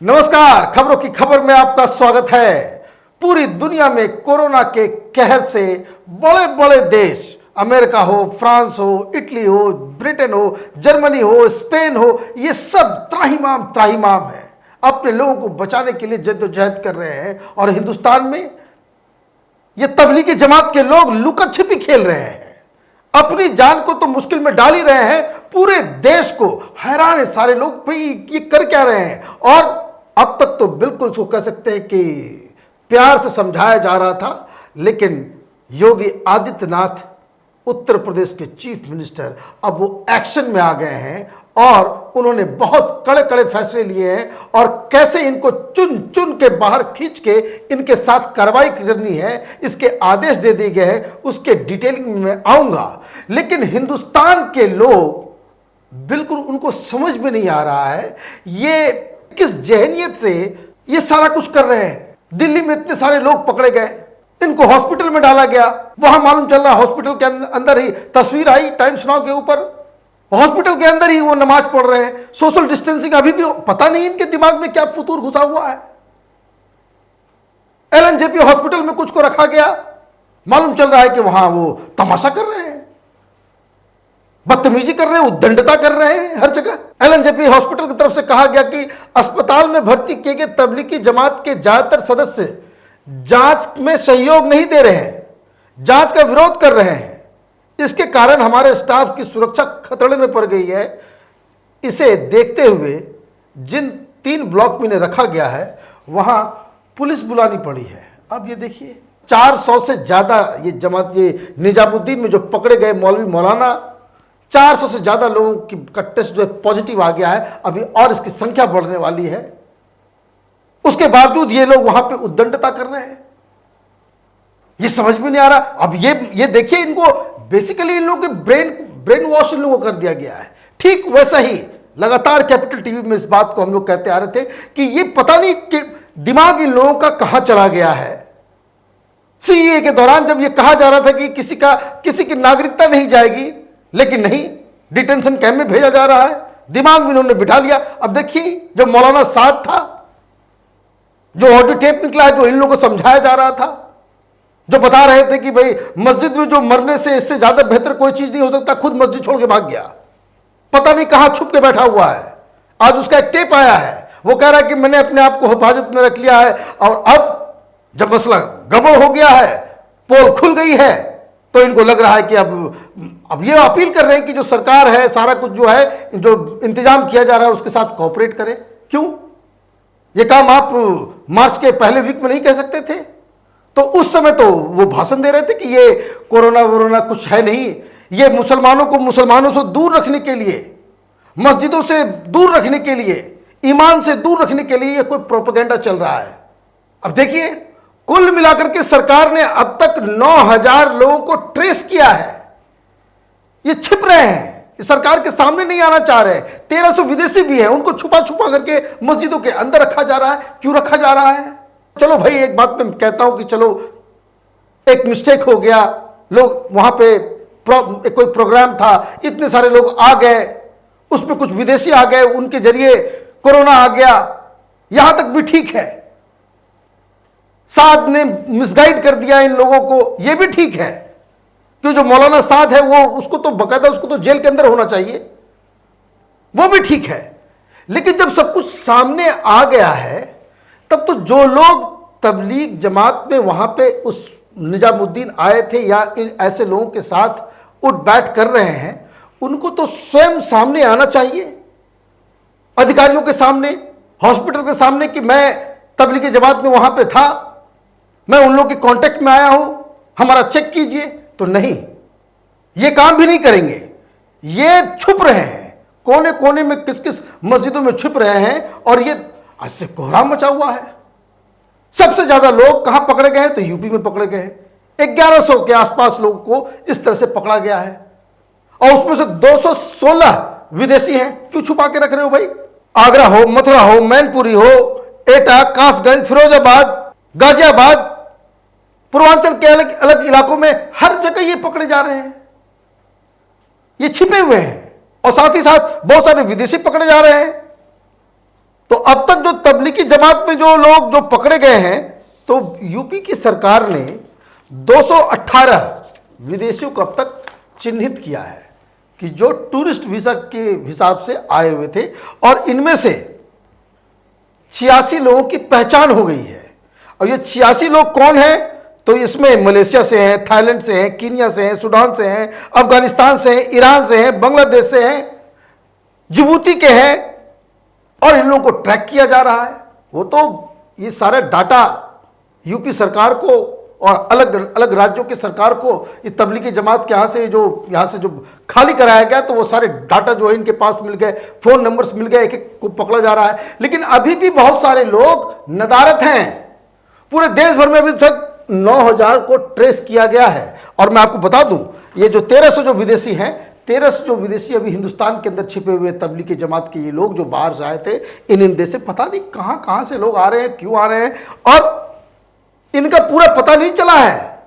नमस्कार, खबरों की खबर में आपका स्वागत है। पूरी दुनिया में कोरोना के कहर से बड़े बड़े देश, अमेरिका हो, फ्रांस हो, इटली हो, ब्रिटेन हो, जर्मनी हो, स्पेन हो, ये सब त्राहिमाम है, अपने लोगों को बचाने के लिए जद्दोजहद कर रहे हैं। और हिंदुस्तान में ये तबलीगी जमात के लोग लुका छिपी खेल रहे हैं, अपनी जान को तो मुश्किल में डाल ही रहे हैं, पूरे देश को हैरान है सारे लोग भाई ये कर क्या रहे हैं। और अब तक तो बिल्कुल उसको कह सकते हैं कि प्यार से समझाया जा रहा था, लेकिन योगी आदित्यनाथ उत्तर प्रदेश के चीफ मिनिस्टर अब वो एक्शन में आ गए हैं और उन्होंने बहुत कड़े कड़े फैसले लिए हैं और कैसे इनको चुन चुन के बाहर खींच के इनके साथ कार्रवाई करनी है, इसके आदेश दे दिए गए हैं। उसके डिटेलिंग में मैं आऊंगा, लेकिन हिंदुस्तान के लोग बिल्कुल उनको समझ में नहीं आ रहा है ये किस जहनियत से ये सारा कुछ कर रहे हैं। दिल्ली में इतने सारे लोग पकड़े गए, इनको हॉस्पिटल में डाला गया, वहां मालूम चल रहा हॉस्पिटल के अंदर ही तस्वीर आई टाइम्स नाउ के ऊपर, हॉस्पिटल के अंदर ही वो नमाज पढ़ रहे हैं, सोशल डिस्टेंसिंग। अभी भी पता नहीं इनके दिमाग में क्या फतूर घुसा हुआ है। एलएनजेपी हॉस्पिटल में कुछ को रखा गया, मालूम चल रहा है कि वहां वो तमाशा कर रहे हैं, बदतमीजी कर रहे हैं, उद्दंडता कर रहे हैं हर जगह। एलएनजेपी हॉस्पिटल की तरफ से कहा गया कि अस्पताल में भर्ती किए गए तबलीगी जमात के ज्यादातर सदस्य जांच में सहयोग नहीं दे रहे हैं, जांच का विरोध कर रहे हैं, इसके कारण हमारे स्टाफ की सुरक्षा खतरे में पड़ गई है। इसे देखते हुए जिन 3 ब्लॉक में रखा गया है वहां पुलिस बुलानी पड़ी है। अब ये देखिए 400 से ज्यादा ये जमात, ये निजामुद्दीन में जो पकड़े गए मौलवी मौलाना, 400 से ज्यादा लोगों की का टेस्ट जो है पॉजिटिव आ गया है, अभी और इसकी संख्या बढ़ने वाली है। उसके बावजूद ये लोग वहां पे उद्दंडता कर रहे हैं, ये समझ में नहीं आ रहा। अब ये देखिए, इनको बेसिकली इन लोगों के ब्रेन वॉश इन लोगों को कर दिया गया है। ठीक वैसा ही लगातार कैपिटल टीवी में इस बात को हम लोग कहते आ रहे थे कि ये पता नहीं कि दिमाग इन लोगों का कहां चला गया है। सीएए के दौरान जब ये कहा जा रहा था कि किसी की नागरिकता नहीं जाएगी, लेकिन नहीं, डिटेंशन कैंप में भेजा जा रहा है, दिमाग में इन्होंने बिठा लिया। अब देखिए जब मौलाना साद था, जो ऑडियो टेप निकला है, जो इन लोगों को समझाया जा रहा था, जो बता रहे थे कि भाई मस्जिद में जो मरने से इससे ज्यादा बेहतर कोई चीज नहीं हो सकता, खुद मस्जिद छोड़ के भाग गया, पता नहीं कहां छुप के बैठा हुआ है। आज उसका एक टेप आया है, वो कह रहा है कि मैंने अपने आप को हिफाजत में रख लिया है और अब जब मसला गड़बड़ हो गया है, पोल खुल गई है, तो इनको लग रहा है कि अब ये अपील कर रहे हैं कि जो सरकार है, सारा कुछ जो है, जो इंतजाम किया जा रहा है उसके साथ कोऑपरेट करें। क्यों? ये काम आप मार्च के पहले वीक में नहीं कह सकते थे? तो उस समय तो वो भाषण दे रहे थे कि ये कोरोना वोरोना कुछ है नहीं, ये मुसलमानों को मुसलमानों से दूर रखने के लिए, मस्जिदों से दूर रखने के लिए, ईमान से दूर रखने के लिए ये कोई प्रोपेगेंडा चल रहा है। अब देखिए, कुल मिलाकर के सरकार ने अब तक 9000 लोगों को ट्रेस किया है। ये छिप रहे हैं, ये सरकार के सामने नहीं आना चाह रहे। 1300 विदेशी भी हैं, उनको छुपा छुपा करके मस्जिदों के अंदर रखा जा रहा है। क्यों रखा जा रहा है? चलो भाई, एक बात मैं कहता हूं कि चलो एक मिस्टेक हो गया, लोग वहां पे कोई प्रोग्राम था, इतने सारे लोग आ गए, उसमें कुछ विदेशी आ गए, उनके जरिए कोरोना आ गया, यहां तक भी ठीक है। साद ने मिसगाइड कर दिया इन लोगों को, यह भी ठीक है, क्योंकि जो मौलाना साद है वो उसको तो बकायदा उसको तो जेल के अंदर होना चाहिए, वो भी ठीक है। लेकिन जब सब कुछ सामने आ गया है, तब तो जो लोग तबलीग जमात में वहां पे उस निजामुद्दीन आए थे या इन ऐसे लोगों के साथ उठ बैठ कर रहे हैं, उनको तो स्वयं सामने आना चाहिए, अधिकारियों के सामने, हॉस्पिटल के सामने, कि मैं तबलीगी जमात में वहां पे था, मैं उन लोगों के कांटेक्ट में आया हूं, हमारा चेक कीजिए। तो नहीं, ये काम भी नहीं करेंगे, ये छुप रहे हैं, कोने कोने में किस किस मस्जिदों में छुप रहे हैं। और ये ऐसे कोहराम मचा हुआ है। सबसे ज्यादा लोग कहां पकड़े गए हैं? तो यूपी में पकड़े गए हैं, 1100 के आसपास लोगों को इस तरह से पकड़ा गया है, और उसमें से 216 विदेशी हैं। क्यों छुपा के रख रहे हो भाई? आगरा हो, मथुरा हो, मैनपुरी हो, एटा, कासगंज, फिरोजाबाद, गाजियाबाद, पूर्वांचल के अलग अलग इलाकों में हर जगह ये पकड़े जा रहे हैं, ये छिपे हुए हैं। और साथ ही साथ बहुत सारे विदेशी पकड़े जा रहे हैं। तो अब तक जो तबलीगी जमात में जो लोग जो पकड़े गए हैं, तो यूपी की सरकार ने 218 विदेशियों को अब तक चिन्हित किया है कि जो टूरिस्ट वीजा के हिसाब से आए हुए थे, और इनमें से 86 लोगों की पहचान हो गई है। और ये 86 लोग कौन हैं? तो इसमें मलेशिया से हैं, थाईलैंड से हैं, कीनिया से हैं, सूडान से हैं, अफगानिस्तान से हैं, ईरान से हैं, बांग्लादेश से हैं, जिबूती के हैं, और इन लोगों को ट्रैक किया जा रहा है। वो तो ये सारा डाटा यूपी सरकार को और अलग अलग राज्यों की सरकार को ये तबलीगी जमात के यहाँ से जो खाली कराया गया, तो वो सारे डाटा जो है इनके पास मिल गए, फोन नंबर्स मिल गए, एक एक को पकड़ा जा रहा है। लेकिन अभी भी बहुत सारे लोग नदारत हैं। पूरे देश भर में अभी तक 9,000 को ट्रेस किया गया है। और मैं आपको बता दूं, ये जो 1300 जो विदेशी हैं, 1300 जो विदेशी अभी हिंदुस्तान के अंदर छिपे हुए तबलीगी जमात के ये लोग जो बाहर से आए थे, इन देश से पता नहीं कहां कहां से लोग आ रहे हैं, क्यों आ रहे हैं, और इनका पूरा पता नहीं चला है।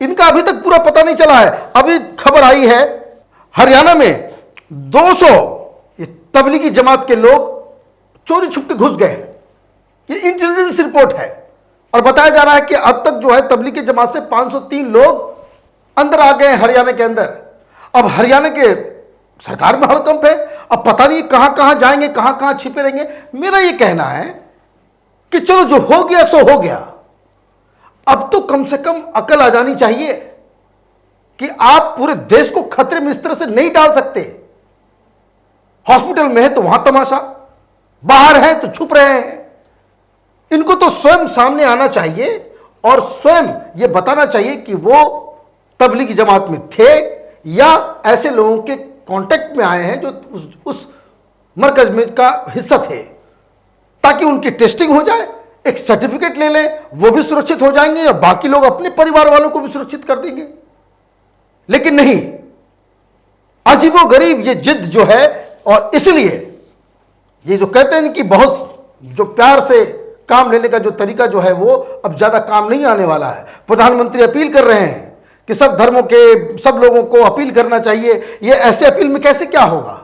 इनका अभी तक पूरा पता नहीं चला है। अभी खबर आई है हरियाणा में 200 ये तबलीगी जमात के लोग चोरी छुप के घुस गए। ये इंटेलिजेंस रिपोर्ट है, और बताया जा रहा है कि अब तक जो है तबलीगी जमात से 503 लोग अंदर आ गए हरियाणा के अंदर। अब हरियाणा के सरकार में हड़कंप है। अब पता नहीं कहां कहां जाएंगे, कहां कहां छिपे रहेंगे। मेरा ये कहना है कि चलो जो हो गया सो हो गया। अब तो कम से कम अकल आ जानी चाहिए कि आप पूरे देश को खतरे में इस तरह से नहीं डाल सकते। हॉस्पिटल में है तो वहां तमाशा, बाहर है तो छुप रहे हैं। इनको तो स्वयं सामने आना चाहिए और स्वयं यह बताना चाहिए कि वो तबलीगी जमात में थे या ऐसे लोगों के कांटेक्ट में आए हैं जो उस मरकज में का हिस्सा थे, ताकि उनकी टेस्टिंग हो जाए, एक सर्टिफिकेट ले लें, वो भी सुरक्षित हो जाएंगे और बाकी लोग अपने परिवार वालों को भी सुरक्षित कर देंगे। लेकिन नहीं, अजीबोगरीब ये जिद जो है, और इसलिए ये जो कहते हैं कि बहुत जो प्यार से काम लेने का जो तरीका जो है वो अब ज्यादा काम नहीं आने वाला है। प्रधानमंत्री अपील कर रहे हैं कि सब धर्मों के सब लोगों को अपील करना चाहिए। ये ऐसे अपील में कैसे क्या होगा?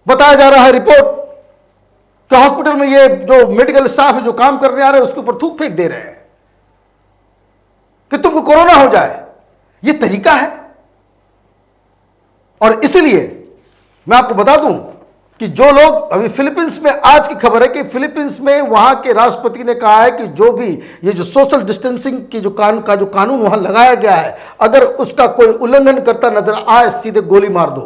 बताया जा रहा है रिपोर्ट कि हॉस्पिटल में ये जो मेडिकल स्टाफ है जो काम करने आ रहे हैं उसके ऊपर थूक फेंक दे रहे हैं कि तुमको कोरोना हो जाए। ये तरीका है। और इसलिए मैं आपको बता दूं कि जो लोग अभी फिलीपींस में, आज की खबर है कि फिलीपींस में वहां के राष्ट्रपति ने कहा है कि जो भी ये जो सोशल डिस्टेंसिंग की जो कानून वहां लगाया गया है, अगर उसका कोई उल्लंघन करता नजर आए सीधे गोली मार दो।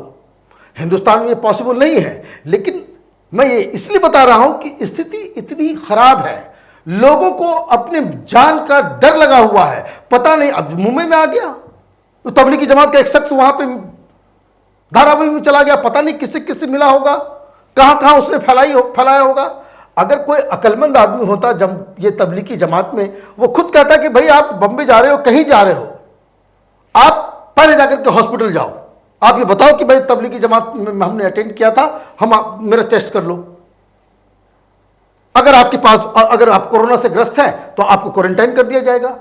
हिंदुस्तान में ये पॉसिबल नहीं है, लेकिन मैं ये इसलिए बता रहा हूं कि स्थिति इतनी खराब है, लोगों को अपने जान का डर लगा हुआ है। पता नहीं, अब मुंबई में आ गया तो तबलीगी जमात का एक शख्स वहां पे धारावी में चला गया, पता नहीं किससे किससे मिला होगा, कहां कहां उसने फैलाया होगा। अगर कोई अकलमंद आदमी होता जब ये तबलीगी जमात में, वो खुद कहता कि भाई आप बम्बई जा रहे हो, कहीं जा रहे हो, आप पहले जाकर के हॉस्पिटल जाओ, आप ये बताओ कि भाई तबलीगी जमात में हमने अटेंड किया था, मेरा टेस्ट कर लो। अगर आपके पास, अगर आप कोरोना से ग्रस्त हैं तो आपको क्वारंटाइन कर दिया जाएगा।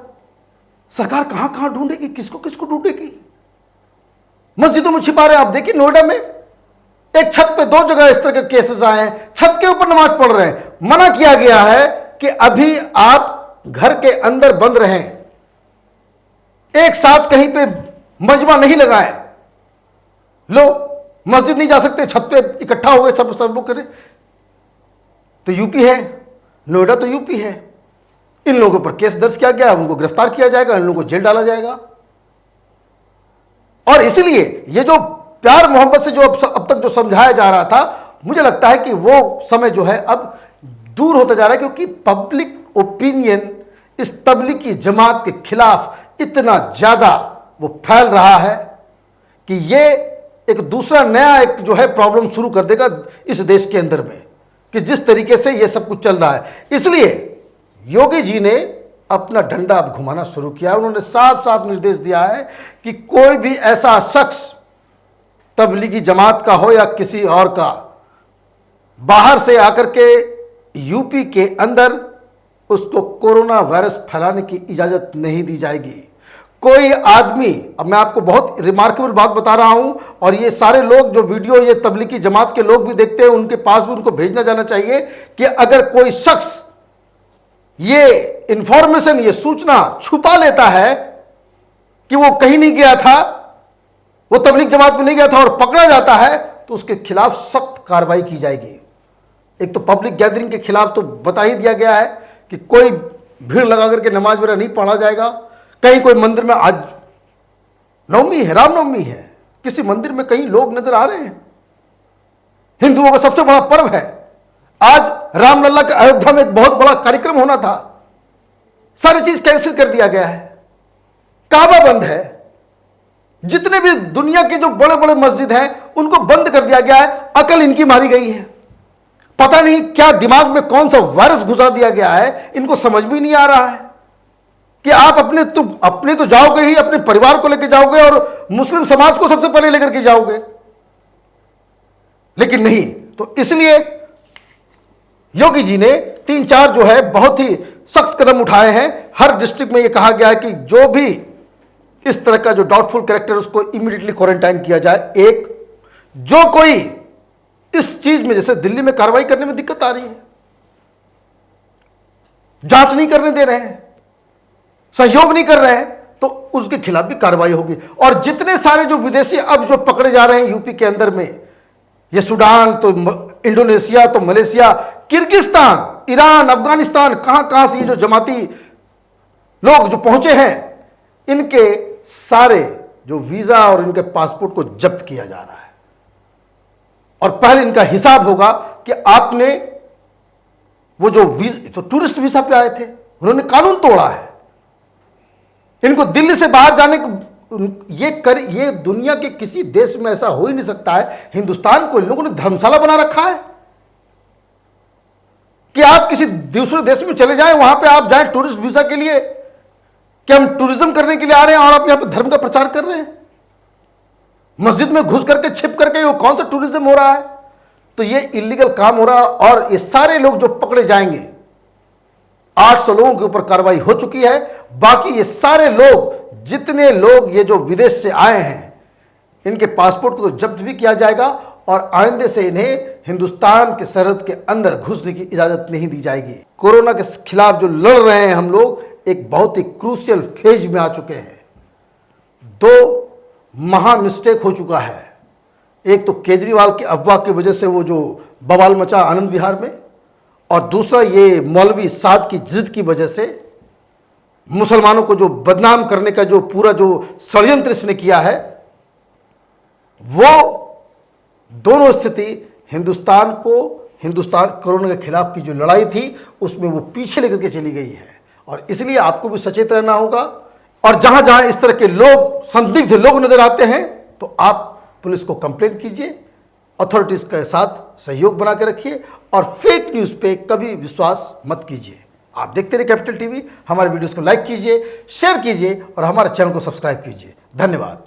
सरकार कहां कहां ढूंढेगी, किसको किसको ढूंढेगी? मस्जिदों में छिपा रहे। आप देखिए नोएडा में एक छत पे 2 जगह इस तरह के केसेस आए हैं, छत के ऊपर नमाज पढ़ रहे हैं। मना किया गया है कि अभी आप घर के अंदर बंद रहें, एक साथ कहीं पे मजमा नहीं लगाएं। लो, मस्जिद नहीं जा सकते, छत पे इकट्ठा हुए सब लोग करें। तो यूपी है, नोएडा तो यूपी है। इन लोगों पर केस दर्ज किया गया, उनको गिरफ्तार किया जाएगा, इन लोगों को जेल डाला जाएगा। और इसलिए ये जो प्यार मोहब्बत से जो अब तक जो समझाया जा रहा था, मुझे लगता है कि वो समय जो है अब दूर होता जा रहा है, क्योंकि पब्लिक ओपिनियन इस तबलीगी जमात के खिलाफ इतना ज्यादा वो फैल रहा है कि ये एक दूसरा नया एक जो है प्रॉब्लम शुरू कर देगा इस देश के अंदर में, कि जिस तरीके से ये सब कुछ चल रहा है। इसलिए योगी जी ने अपना डंडा अब घुमाना शुरू किया। उन्होंने साफ साफ निर्देश दिया है कि कोई भी ऐसा शख्स तबलीगी जमात का हो या किसी और का, बाहर से आकर के यूपी के अंदर उसको कोरोना वायरस फैलाने की इजाजत नहीं दी जाएगी। कोई आदमी, अब मैं आपको बहुत रिमार्केबल बात बता रहा हूं, और ये सारे लोग जो वीडियो ये तबलीगी जमात के लोग भी देखते हैं, उनके पास भी उनको भेजना जाना चाहिए कि अगर कोई शख्स ये इंफॉर्मेशन, ये सूचना छुपा लेता है कि वो कहीं नहीं गया था, वो तबलीग जमात में नहीं गया था, और पकड़ा जाता है, तो उसके खिलाफ सख्त कार्रवाई की जाएगी। एक तो पब्लिक गैदरिंग के खिलाफ तो बता ही दिया गया है कि कोई भीड़ लगा करके नमाज वगैरह नहीं पढ़ा जाएगा। कहीं कोई मंदिर में, आज नवमी है, रामनवमी है, किसी मंदिर में कहीं लोग नजर आ रहे हैं? हिंदुओं का सबसे बड़ा पर्व है। आज रामलला के अयोध्या में एक बहुत बड़ा कार्यक्रम होना था, सारी चीज कैंसिल कर दिया गया है। काबा बंद है, जितने भी दुनिया के जो बड़े बड़े मस्जिद हैं उनको बंद कर दिया गया है। अकल इनकी मारी गई है, पता नहीं क्या दिमाग में कौन सा वायरस घुसा दिया गया है, इनको समझ भी नहीं आ रहा है कि आप अपने तो जाओगे ही, अपने परिवार को लेकर जाओगे और मुस्लिम समाज को सबसे पहले लेकर के जाओगे, लेकिन नहीं। तो इसलिए योगी जी ने 3-4 जो है बहुत ही सख्त कदम उठाए हैं। हर डिस्ट्रिक्ट में यह कहा गया है कि जो भी इस तरह का जो डाउटफुल कैरेक्टर, उसको इमीडिएटली क्वारंटाइन किया जाए। एक, जो कोई इस चीज में, जैसे दिल्ली में कार्रवाई करने में दिक्कत आ रही है, जांच नहीं करने दे रहे हैं, सहयोग नहीं कर रहे हैं, तो उसके खिलाफ भी कार्रवाई होगी। और जितने सारे जो विदेशी अब जो पकड़े जा रहे हैं यूपी के अंदर में, ये सूडान, तो इंडोनेशिया, तो मलेशिया, किर्गिस्तान, ईरान, अफगानिस्तान, कहां कहां से ये जो जमाती लोग जो पहुंचे हैं, इनके सारे जो वीजा और इनके पासपोर्ट को जब्त किया जा रहा है। और पहले इनका हिसाब होगा कि आपने वो जो तो टूरिस्ट वीजा पे आए थे, उन्होंने कानून तोड़ा है। इनको दिल्ली से बाहर जाने ये दुनिया के किसी देश में ऐसा हो ही नहीं सकता है। हिंदुस्तान को इन लोगों ने धर्मशाला बना रखा है कि आप किसी दूसरे देश में चले जाएं, वहां पे आप जाएं टूरिस्ट वीजा के लिए, कि हम टूरिज्म करने के लिए आ रहे हैं और आप यहां पे धर्म का प्रचार कर रहे हैं। मस्जिद में घुस करके, छिप करके, वो कौन सा टूरिज्म हो रहा है? तो ये इलीगल काम हो रहा है। और ये सारे लोग जो पकड़े जाएंगे, 800 लोगों के ऊपर कार्रवाई हो चुकी है। बाकी ये सारे लोग, जितने लोग ये जो विदेश से आए हैं, इनके पासपोर्ट को तो जब्त भी किया जाएगा और आइंदे से इन्हें हिंदुस्तान के सरहद के अंदर घुसने की इजाजत नहीं दी जाएगी। कोरोना के खिलाफ जो लड़ रहे हैं हम लोग, एक बहुत ही क्रूशियल फेज में आ चुके हैं। 2 महा मिस्टेक हो चुका है। एक तो केजरीवाल के अफवाह की वजह से वो जो बवाल मचा आनंद विहार में, और दूसरा ये मौलवी साहब की जिद की वजह से मुसलमानों को जो बदनाम करने का जो पूरा जो षड्यंत्र इसने किया है, वो दोनों स्थिति हिंदुस्तान कोरोना के खिलाफ की जो लड़ाई थी उसमें वो पीछे लेकर के चली गई है। और इसलिए आपको भी सचेत रहना होगा। और जहां जहां इस तरह के लोग, संदिग्ध लोग नजर आते हैं, तो आप पुलिस को कंप्लेंट कीजिए, अथॉरिटीज के साथ सहयोग बना के रखिए, और फेक न्यूज पे कभी विश्वास मत कीजिए। आप देखते रहिए कैपिटल टीवी। हमारे वीडियोस को लाइक कीजिए, शेयर कीजिए और हमारे चैनल को सब्सक्राइब कीजिए। धन्यवाद।